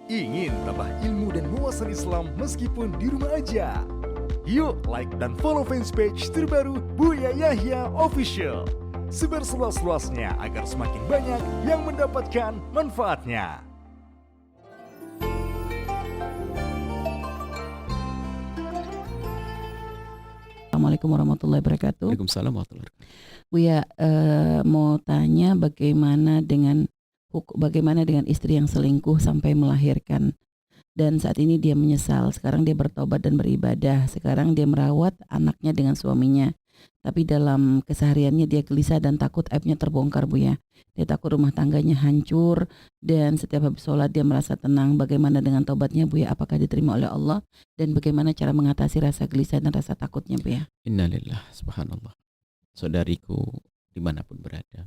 Ingin tambah ilmu dan wawasan Islam meskipun di rumah aja? Yuk like dan follow fanpage terbaru Buya Yahya Official. Sebar seluas-luasnya agar semakin banyak yang mendapatkan manfaatnya. Assalamualaikum warahmatullahi wabarakatuh. Waalaikumsalam warahmatullahi wabarakatuh. Buya, mau tanya bagaimana dengan istri yang selingkuh sampai melahirkan, dan saat ini dia menyesal. Sekarang dia bertobat dan beribadah. Sekarang dia merawat anaknya dengan suaminya. Tapi dalam kesehariannya dia gelisah dan takut aibnya terbongkar, Buya. Dia takut rumah tangganya hancur, dan setiap habis sholat dia merasa tenang. Bagaimana dengan tobatnya, Buya? Apakah diterima oleh Allah? Dan bagaimana cara mengatasi rasa gelisah dan rasa takutnya, Buya? Innalillah, subhanallah. Saudariku dimanapun berada,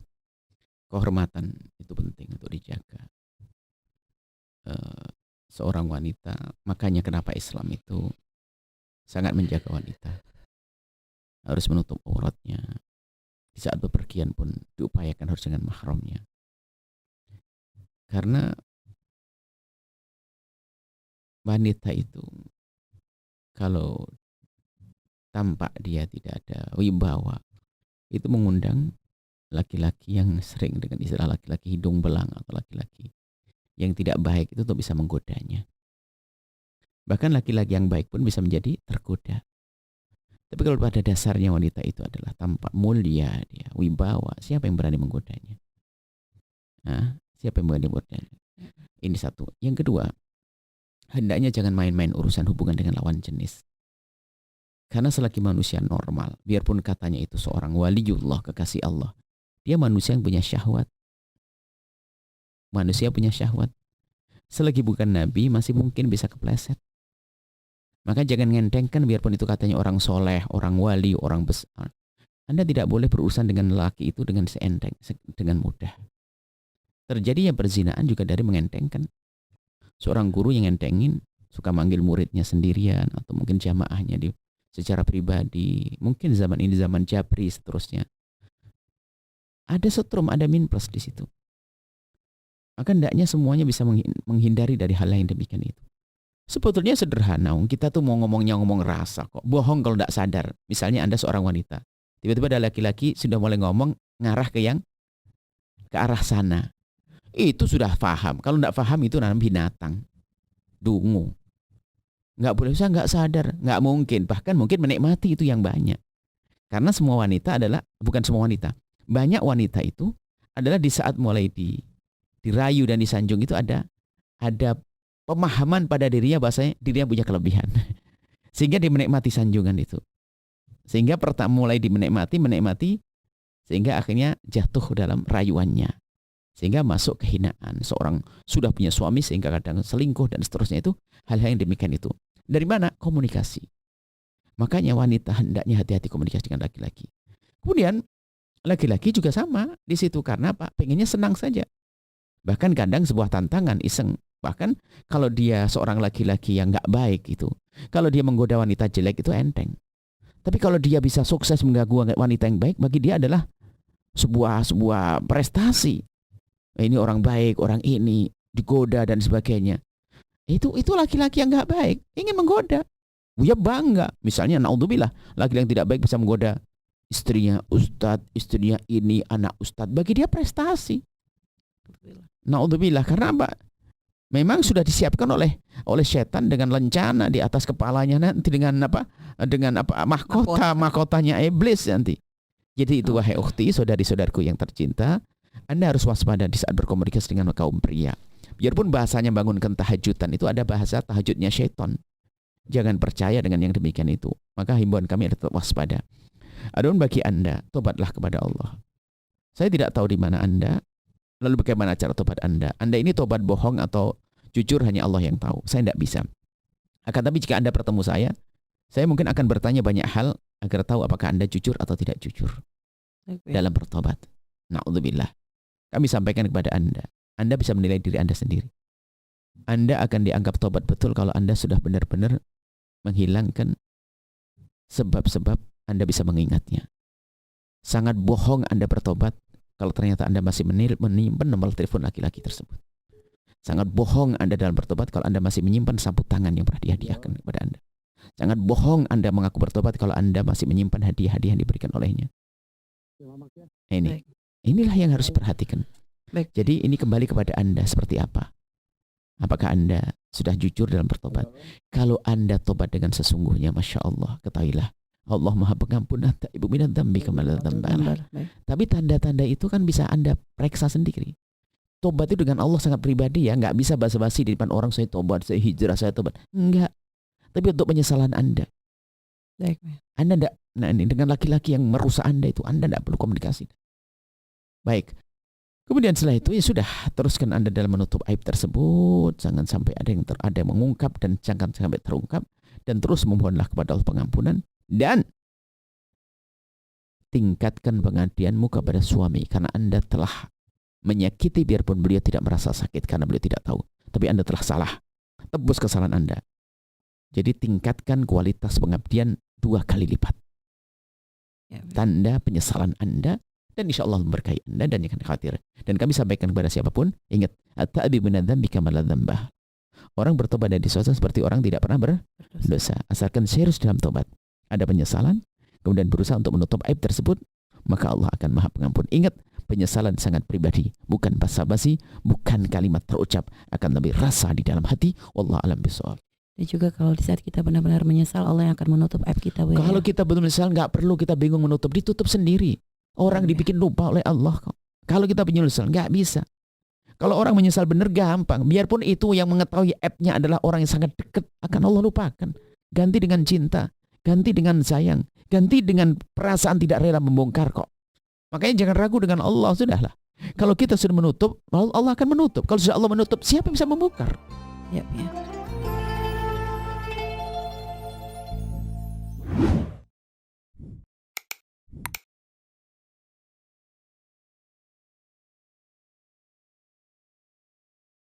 kehormatan itu penting untuk dijaga. Seorang wanita, makanya kenapa Islam itu sangat menjaga wanita. Harus menutup auratnya. Di saat bepergian pun diupayakan harus dengan mahramnya. Karena wanita itu kalau tampak dia tidak ada wibawa, itu mengundang laki-laki yang sering dengan istilah laki-laki hidung belang atau laki-laki yang tidak baik itu untuk bisa menggodanya. Bahkan laki-laki yang baik pun bisa menjadi tergoda. Tapi kalau pada dasarnya wanita itu adalah tampak mulia, dia wibawa, siapa yang berani menggodanya? Siapa yang berani menggodanya? Ini satu. Yang kedua, hendaknya jangan main-main urusan hubungan dengan lawan jenis. Karena selagi manusia normal, biarpun katanya itu seorang waliullah, kekasih Allah, dia manusia yang punya syahwat. Manusia punya syahwat. Selagi bukan nabi, masih mungkin bisa kepleset. Maka jangan ngentengkan biarpun itu katanya orang soleh, orang wali, orang besar. Anda tidak boleh berurusan dengan lelaki itu dengan seenteng, dengan mudah. Terjadinya perzinaan juga dari mengentengkan. Seorang guru yang ngentengin, suka manggil muridnya sendirian, atau mungkin jamaahnya secara pribadi. Mungkin zaman ini zaman Jabri seterusnya. Ada setrum, ada min plus di situ. Maka hendaknya semuanya bisa menghindari dari hal yang demikian itu. Sebetulnya sederhana, kita tuh mau ngomong rasa kok. Bohong kalau tidak sadar. Misalnya Anda seorang wanita, tiba-tiba ada laki-laki sudah mulai ngomong ngarah ke arah sana. Itu sudah paham. Kalau tidak paham itu namanya binatang, dungu. Nggak boleh, saya nggak sadar, nggak mungkin. Bahkan mungkin menikmati itu yang banyak. Karena semua wanita bukan semua wanita. Banyak wanita itu adalah di saat mulai dirayu dan disanjung itu ada pemahaman pada dirinya, bahasanya dirinya punya kelebihan. Sehingga dia menikmati sanjungan itu. Sehingga mulai menikmati, sehingga akhirnya jatuh dalam rayuannya. Sehingga masuk kehinaan. Seorang sudah punya suami sehingga kadang selingkuh dan seterusnya, itu hal-hal yang demikian itu. Dari mana? Komunikasi. Makanya wanita hendaknya hati-hati komunikasi dengan laki-laki. Kemudian laki-laki juga sama di situ, karena apa? Pengennya senang saja. Bahkan kadang sebuah tantangan iseng. Bahkan kalau dia seorang laki-laki yang nggak baik itu, kalau dia menggoda wanita jelek itu enteng. Tapi kalau dia bisa sukses mengganggu wanita yang baik, bagi dia adalah sebuah prestasi. Ini orang baik, orang ini digoda dan sebagainya. Itu laki-laki yang nggak baik, ingin menggoda. Dia bangga. Misalnya naudzubillah, laki-laki yang tidak baik bisa menggoda istrinya ustadz, istrinya ini anak ustadz. Bagi dia prestasi. Naudzubillah, karena apa? Memang sudah disiapkan oleh setan dengan lencana di atas kepalanya nanti dengan mahkotanya iblis nanti. Jadi itu wahai ukhti, saudari-saudariku yang tercinta, Anda harus waspada di saat berkomunikasi dengan kaum pria. Biarpun bahasanya bangunkan tahajudan, itu ada bahasa tahajudnya syaitan. Jangan percaya dengan yang demikian itu. Maka himbauan kami adalah tetap waspada. Adapun bagi Anda, tobatlah kepada Allah. Saya tidak tahu di mana Anda. Lalu bagaimana cara tobat Anda? Anda ini tobat bohong atau jujur hanya Allah yang tahu. Saya tidak bisa. Akan tapi jika Anda bertemu saya mungkin akan bertanya banyak hal agar tahu apakah Anda jujur atau tidak jujur dalam bertobat. Na'udzubillah. Kami sampaikan kepada Anda. Anda bisa menilai diri Anda sendiri. Anda akan dianggap tobat betul kalau Anda sudah benar-benar menghilangkan sebab-sebab Anda bisa mengingatnya. Sangat bohong Anda bertobat kalau ternyata Anda masih menyimpan nomor telepon laki-laki tersebut. Sangat bohong Anda dalam bertobat kalau Anda masih menyimpan sapu tangan yang pernah dihadiahkan kepada Anda. Sangat bohong Anda mengaku bertobat kalau Anda masih menyimpan hadiah-hadiah yang diberikan olehnya. Inilah yang harus diperhatikan. Baik. Jadi ini kembali kepada Anda seperti apa. Apakah Anda sudah jujur dalam bertobat? Kalau Anda tobat dengan sesungguhnya, Masya Allah, ketahuilah Allah Maha Pengampun, ibu minat dambi kemala dambala. Tapi tanda-tanda itu kan bisa Anda periksa sendiri. Tobat itu dengan Allah sangat pribadi ya, nggak bisa basa-basi di depan orang, saya tobat, saya hijrah, saya tobat. Enggak. Tapi untuk penyesalan Anda. Baik. Anda enggak, nah ini dengan laki-laki yang merusak Anda itu, Anda enggak perlu komunikasi. Baik. Kemudian setelah itu ya sudah, teruskan Anda dalam menutup aib tersebut, jangan sampai ada yang mengungkap dan jangan sampai terungkap, dan terus memohonlah kepada Allah pengampunan, dan tingkatkan pengabdianmu kepada suami karena Anda telah menyakiti biarpun beliau tidak merasa sakit karena beliau tidak tahu, tapi Anda telah salah. Tebus kesalahan Anda. Jadi tingkatkan kualitas pengabdian 2 kali lipat. Tanda penyesalan Anda, dan insya Allah memberkahi Anda dan jangan khawatir. Dan kami sampaikan kepada siapapun, ingat, at-ta'bi minadzambi kama la dzamba. Orang bertobat dari dosa seperti orang tidak pernah berdosa. Asalkan serius dalam tobat, ada penyesalan, kemudian berusaha untuk menutup aib tersebut, maka Allah akan Maha Pengampun. Ingat, penyesalan sangat pribadi, bukan basa-basi, bukan kalimat terucap, akan lebih rasa di dalam hati. Wallahu a'lam bishawab. Dan juga kalau di saat kita benar-benar menyesal, Allah yang akan menutup aib kita. Kalau kita betul menyesal, nggak perlu kita bingung menutup, ditutup sendiri. Orang dibikin lupa oleh Allah kok. Kalau kita menyesal, nggak bisa. Kalau orang menyesal benar gampang. Biarpun itu yang mengetahui aibnya adalah orang yang sangat dekat, akan Allah lupakan. Ganti dengan cinta, ganti dengan sayang, ganti dengan perasaan tidak rela membongkar kok. Makanya jangan ragu dengan Allah, sudahlah. Kalau kita sudah menutup, Allah akan menutup. Kalau sudah Allah menutup, siapa yang bisa membongkar? Ya.